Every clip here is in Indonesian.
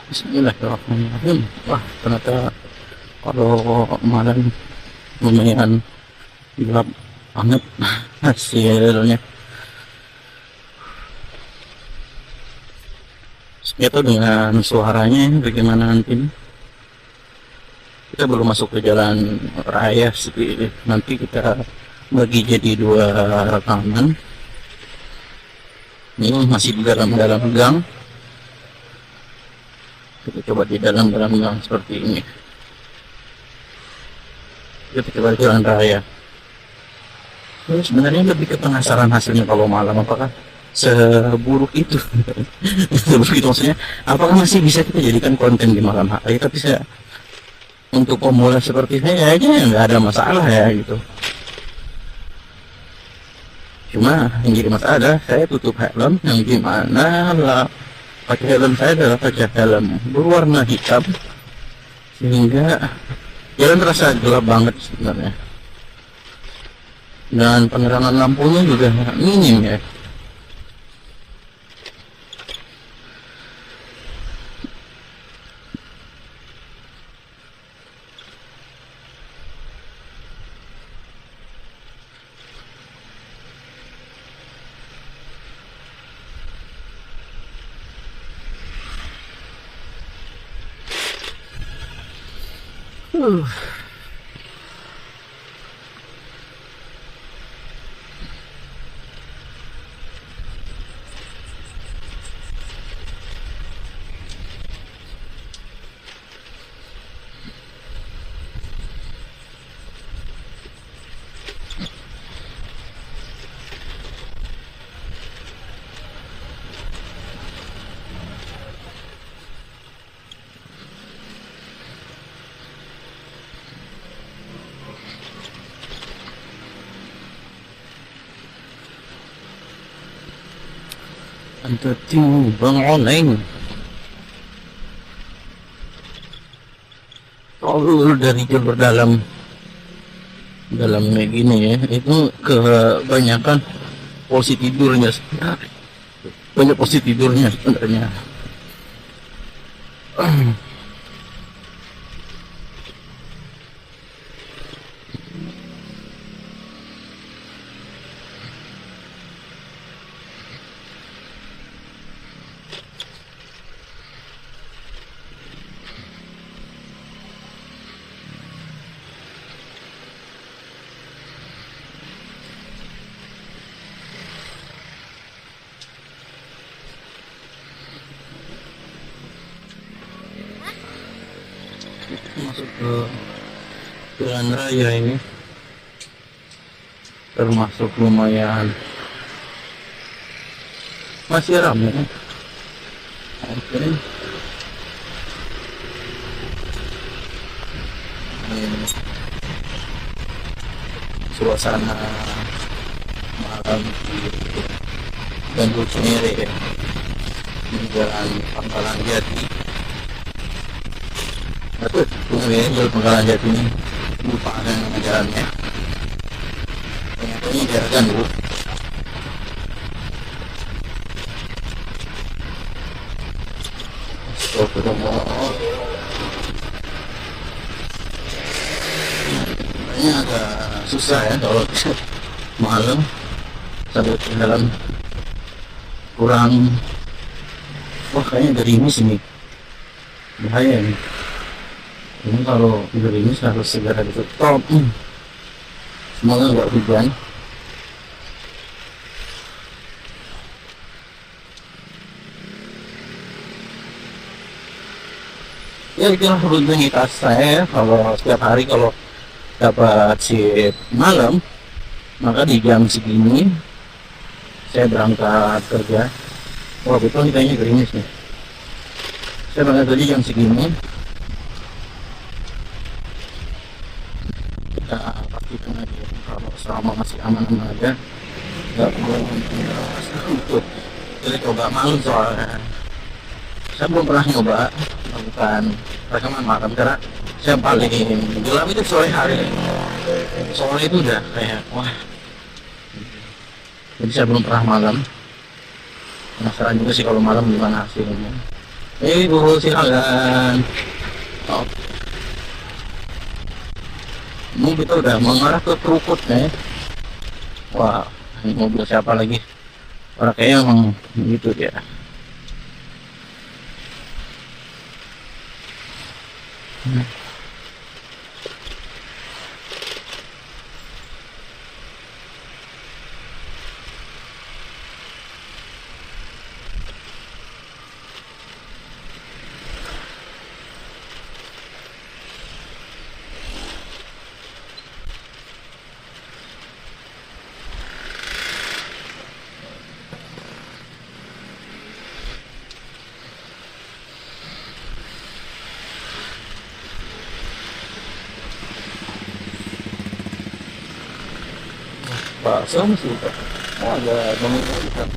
Bismillahirrahmanirrahim. Wah, ternyata kalau malam lumayan gelap banget hasilnya. Itu dengan suaranya bagaimana nanti? Kita belum masuk ke jalan raya sih. Nanti kita bagi jadi dua rekaman. Ini masih di dalam gang. Kita coba di dalam gang seperti ini. Kita coba jalan raya. Sebenarnya lebih ke penasaran hasilnya kalau malam, apakah seburuk itu. Seburuk itu maksudnya, apakah masih bisa kita jadikan konten di malam hari? Tapi saya, untuk pemula seperti saya aja nggak ada masalah ya gitu. Cuma yang jadi masalah, saya tutup helm yang gimana lah, pakai helm saya adalah pakai helm berwarna hitam, sehingga jalan terasa gelap banget sebenarnya. Dan penerangan lampunya juga minim ya. Uh. Anta timbang oleng. Kalau dari jalur dalam kayak gini ya, itu kebanyakan posisi tidurnya sebenarnya. Banyak posisi tidurnya sebenarnya. Masuk ke jalan raya ini termasuk lumayan masih ramai. Oke. Ini suasana malam di Bandung Cinere ya, di jalan Pangkalan Jati. Betul, ini jalan Pangkalan Jati ini lupa ada nama jalannya. Ternyata ini daerah Gandul. Ini agak susah ya kalau malam sampai ke dalam kurang. Wah, kayaknya gerimis ini, bahaya nih. Ini kalau gerimis harus segera ditutup. Semoga nggak hujan. Ya itulah rutinitas saya kalau setiap hari kalau dapat shift malam, maka di jam segini saya berangkat kerja. Wah betul kayaknya gerimis nih. Saya berangkat kerja jam segini. Kita pastikan aja kalau selama masih aman-aman aja, nggak perlu tutup. Jadi coba malam soalnya. Saya belum pernah nyoba melakukan rekaman malam karena saya paling gelap itu sore hari. Sore itu udah kayak wah. Jadi saya belum pernah malam. Penasaran juga sih kalau malam gimana hasilnya. Ibu silakan. Oh, ini kita udah mengarah ke Krukut nih. Wah, ini mobil siapa lagi? Orang kayaknya emang gitu dia. Bakso masih buka. Oh, ada bangunan ikan.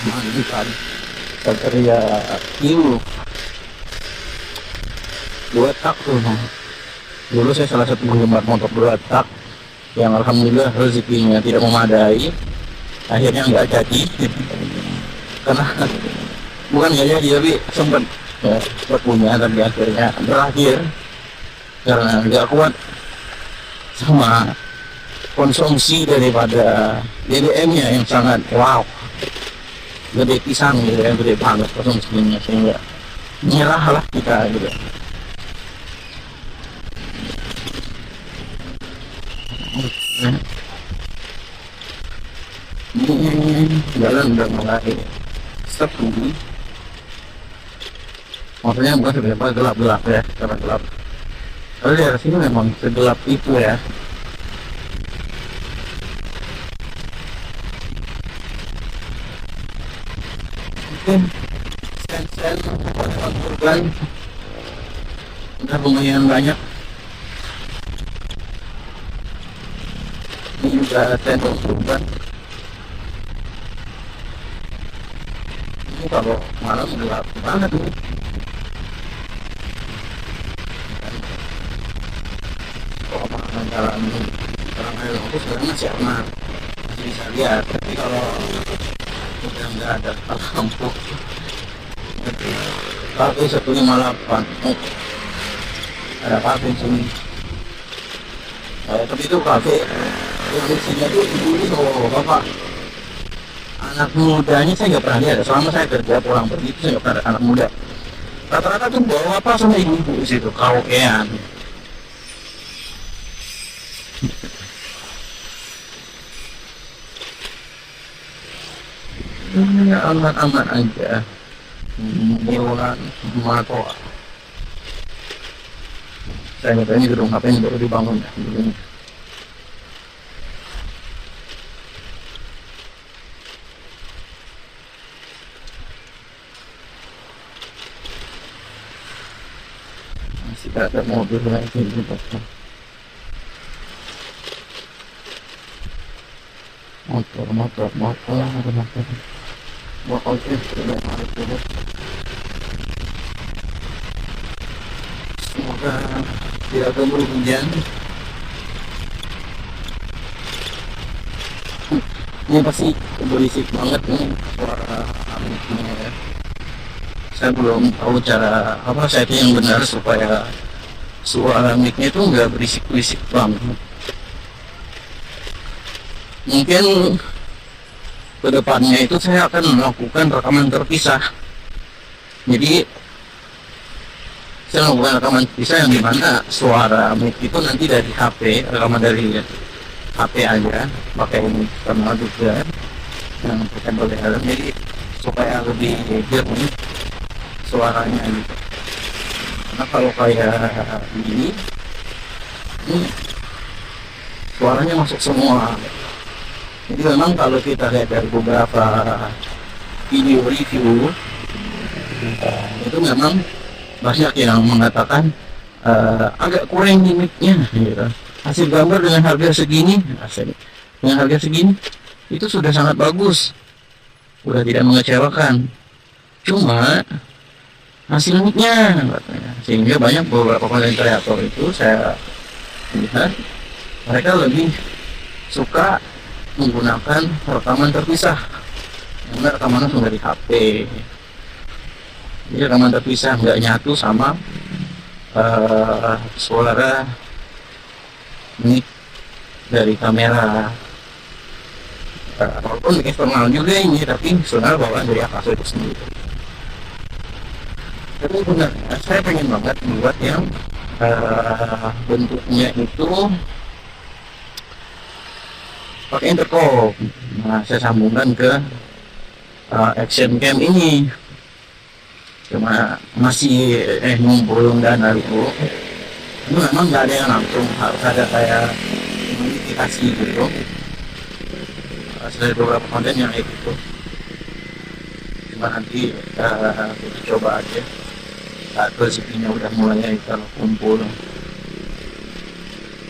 Mantap. Satria Q dua tak tuh. Dulu saya salah satu penggemar motor dua tak yang alhamdulillah rezekinya tidak memadai, akhirnya nggak jadi. Karena bukan nggak jadi tapi sempat ya, punya tapi akhirnya berakhir karena nggak kuat sama konsumsi daripada BBM-nya yang sangat wow, gede pisang gitu ya, gede banget konsumsinya, sehingga nyerahlah kita gitu. Ini jalan udah mulai sepi, maksudnya bukan sebenarnya gelap-gelap ya, karena gelap. Tapi daerah sini memang segelap itu ya. Mungkin sen-sen korban udah lumayan banyak. Ini juga sen korban. Ini kalau malam gelap banget nih. Kalau malam jalan orang air aku sebenarnya masih aman, masih bisa lihat. Tapi kalau udah nggak ada lampu, kafe 158 ada kafe sini. Tapi itu kafe yang di sini tuh dulu oh bapak anak mudanya saya nggak pernah lihat. Selama saya kerja pulang pergi itu saya nggak pernah ada anak muda. Rata-rata tuh bawa apa sama ibu-ibu di situ karaokean. Ya aman-aman aja. Iuran Matoa. Saya nggak tahu ini gedung apa yang baru dibangun ya. Masih ada mobil lagi di depan. Motor. Semoga tidak ganggu hujan. Ini pasti berisik banget nih suara amiknya ya. Saya belum tahu cara apa setting yang benar supaya suara miknya itu nggak berisik-berisik banget. Mungkin kedepannya itu saya akan melakukan rekaman terpisah. Jadi saya melakukan rekaman terpisah yang dimana suara mic itu nanti dari HP, rekaman dari HP aja, pakai mic sama juga yang pakai helm, jadi supaya lebih jernih suaranya gitu. Karena kalau kayak ini suaranya masuk semua. Jadi memang kalau kita lihat dari beberapa video review itu memang banyak yang mengatakan agak kurang gimmicknya gitu. Hasil gambar dengan harga segini, itu sudah sangat bagus, sudah tidak mengecewakan. Cuma hasil mic-nya katanya, sehingga banyak beberapa konten kreator itu saya lihat mereka lebih suka menggunakan rekaman terpisah, karena rekamannya sudah di HP Jadi rekaman terpisah, nggak nyatu sama suara mic dari kamera. Walaupun eksternal juga ini, tapi suara bawaan dari Akaso itu sendiri. Tapi benar, saya pengen banget buat yang bentuknya itu pakai intercom. Nah, saya sambungkan ke action cam ini. Cuma masih ngumpulin dana dulu. Ini memang nggak ada yang langsung, harus ada kayak modifikasi gitu. Ada beberapa konten yang kayak gitu. Cuma nanti kita coba aja saat rezekinya udah mulai kumpul.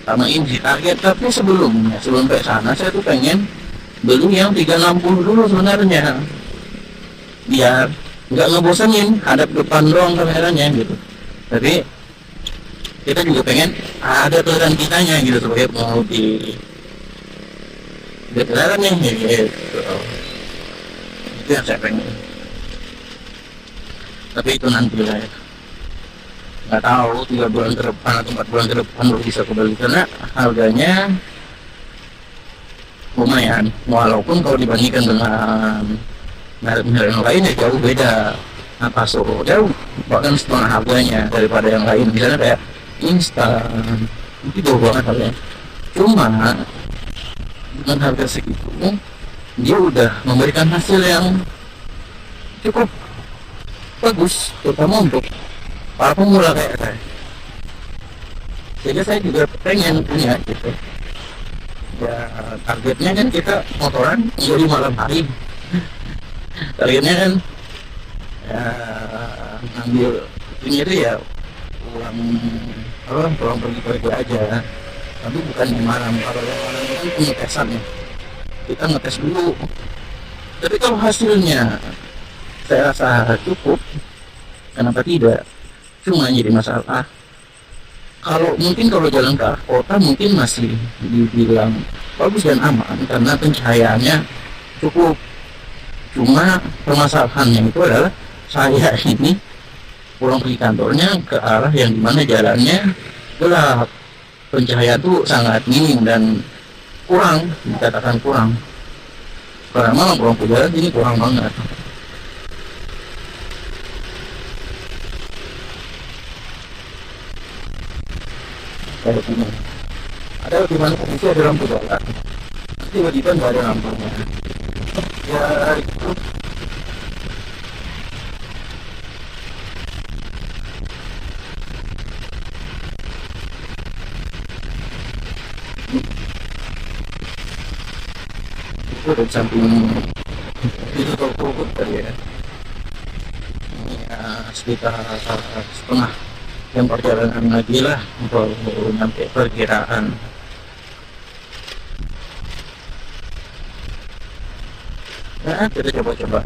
Sama ini target, tapi sebelum ke sana saya tuh pengen beli yang 360 dulu sebenarnya, biar nggak ngebosenin hadap depan doang kameranya gitu. Tapi kita juga pengen ada kelihatan kitanya gitu, sebagai mau di kelihatan nih gitu. Itu yang saya pengen. Tapi itu nanti lah ya. Nggak tahu 3 bulan ke depan atau 4 bulan ke depan baru bisa kembali, karena harganya lumayan, walaupun kalau dibandingkan dengan merek-merek yang lain ya jauh beda. Akaso jauh bahkan setengah harganya daripada yang lain, misalnya kayak instan itu jauh banget harganya. Cuma dengan harga segitu dia udah memberikan hasil yang cukup bagus, terutama untuk para pemula kayak saya. Jadi saya juga pengen punya gitu ya. Targetnya kan kita motoran jadi malam hari, targetnya kan ya ngambil ini itu ya pulang pergi aja, tapi bukan di malam. Kalau yang malam itu kan pengetesan ya, kita ngetes dulu. Tapi kalau hasilnya saya rasa cukup, kenapa tidak? Cuma jadi masalah kalau jalan ke arah kota mungkin masih dibilang bagus dan aman karena pencahayaannya cukup. Cuma permasalahannya itu adalah saya ini pulang pergi kantornya ke arah yang dimana jalannya gelap, pencahayaan itu sangat minim dan kurang, dikatakan kurang. Karena malam pulang ke jalan ini kurang banget. Kayak gini, ada di mana posisi ada lampu jalan, tiba-tiba nggak ada lampunya. Ya itu di samping itu toko tadi ya. Ya sekitar setengah yang perjalanan lagi lah untuk sampai perkiraan. Nah, kita coba-coba.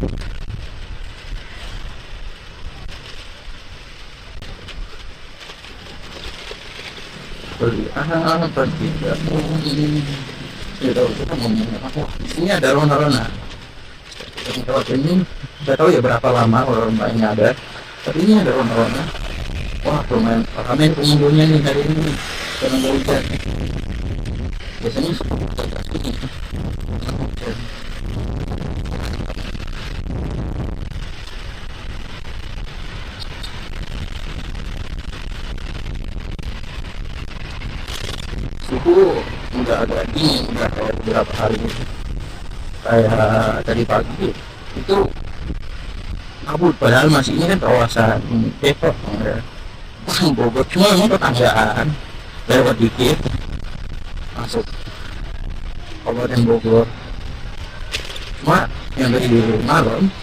Tidak kita ngomong apa? Di sini ada rona-rona. Kalau ini nggak tahu ya berapa lama rona ini ada, tapi ini ada rona-rona. Wah, lumayan ramai pengunjungnya nih hari ini karena nggak hujan. Biasanya suka sini. Suhu udah agak dingin, udah kayak beberapa hari kayak tadi pagi itu kabut, padahal masih ini kan kawasan Depok ya. Bogor, cuma memang tetanggaan lewat dikit masuk Kabupaten Bogor. Cuma yang dari malam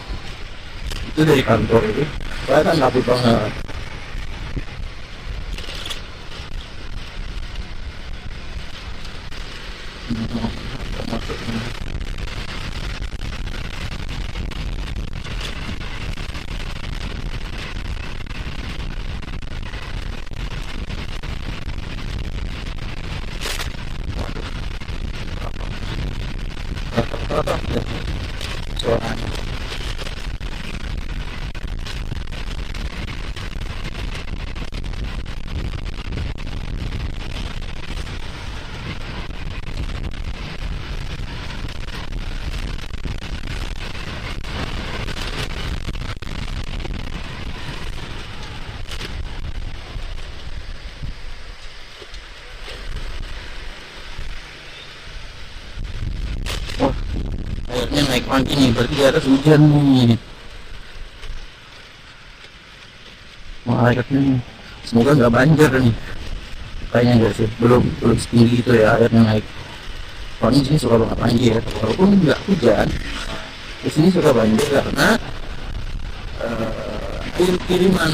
itu dari kantor itu kelihatan kabut banget. Suaranya airnya naik lagi nih, berarti di atas hujan nih. Airnya nih, semoga nggak banjir nih. Kayaknya enggak sih, belum setinggi itu ya airnya naik. Soalnya sini suka banget banjir, walaupun nggak hujan. Di sini suka banjir karena air kiriman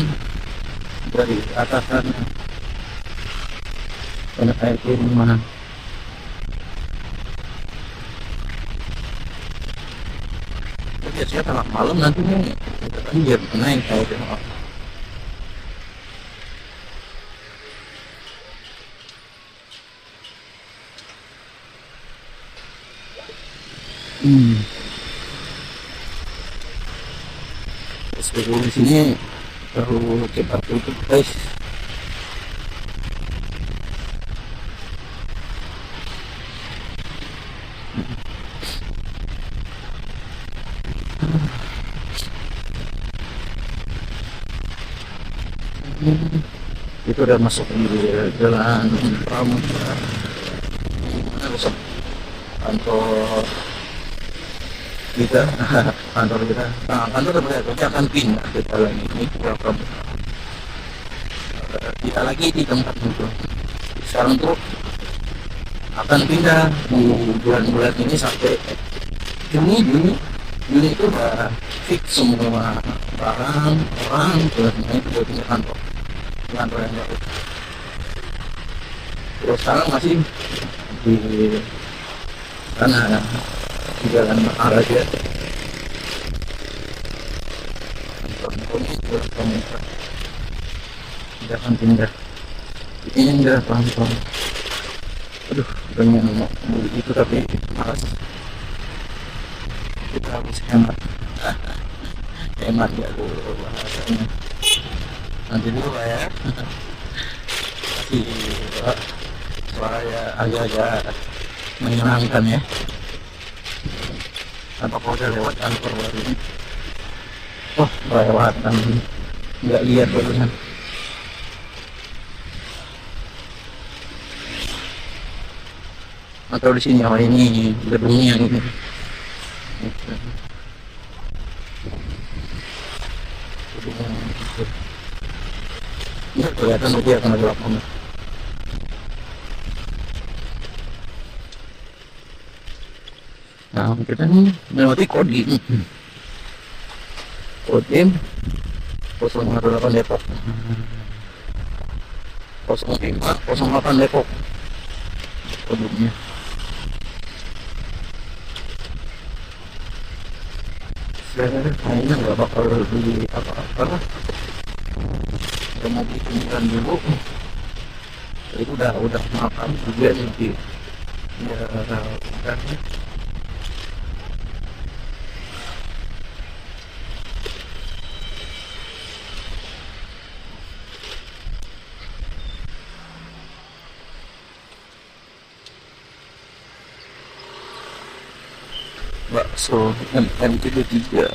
dari atas sana, banyak air kiriman. Biasanya tengah malam nanti nih banjir naik airnya. SPBU di sini baru kita tutup guys. Itu udah masuk di jalan Pramuka. Mana besok kantor kita kantor kita kantor kita akan pindah ke jalan ini berapa tidak lagi di tempat itu. Sekarang tuh akan pindah di bulan-bulan ini sampai Juni itu udah fix semua barang orang itu buat pindah kantor yang baru. Terus sekarang masih di sana di jalan arah aja. Tidak akan pindah. Ini enggak paham. Aduh, pengen mau beli itu tapi malas. Kita harus hemat. Hemat ya dulu bahasanya. Nanti dulu lah ya. Masih suaranya agak-agak menyenangkan ya. Apakah udah lewat kantor baru ini? Oh, lewatan. Nggak lihat barusan. Atau di sini, oh ini gedungnya ini. Ya, kelihatan dia akan ada lapangan. Nah, kita nih melewati Kodim 08 Depok, 0508 Depok Kodimnya. Kayaknya nggak bakal beli apa-apa lah, udah mau bikinkan dulu. Itu udah makan juga nih ya udah. Bakso MM33.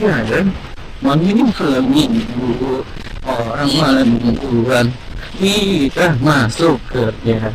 Iya kan, ini malam minggu, orang malam mingguan, kita masuk kerja.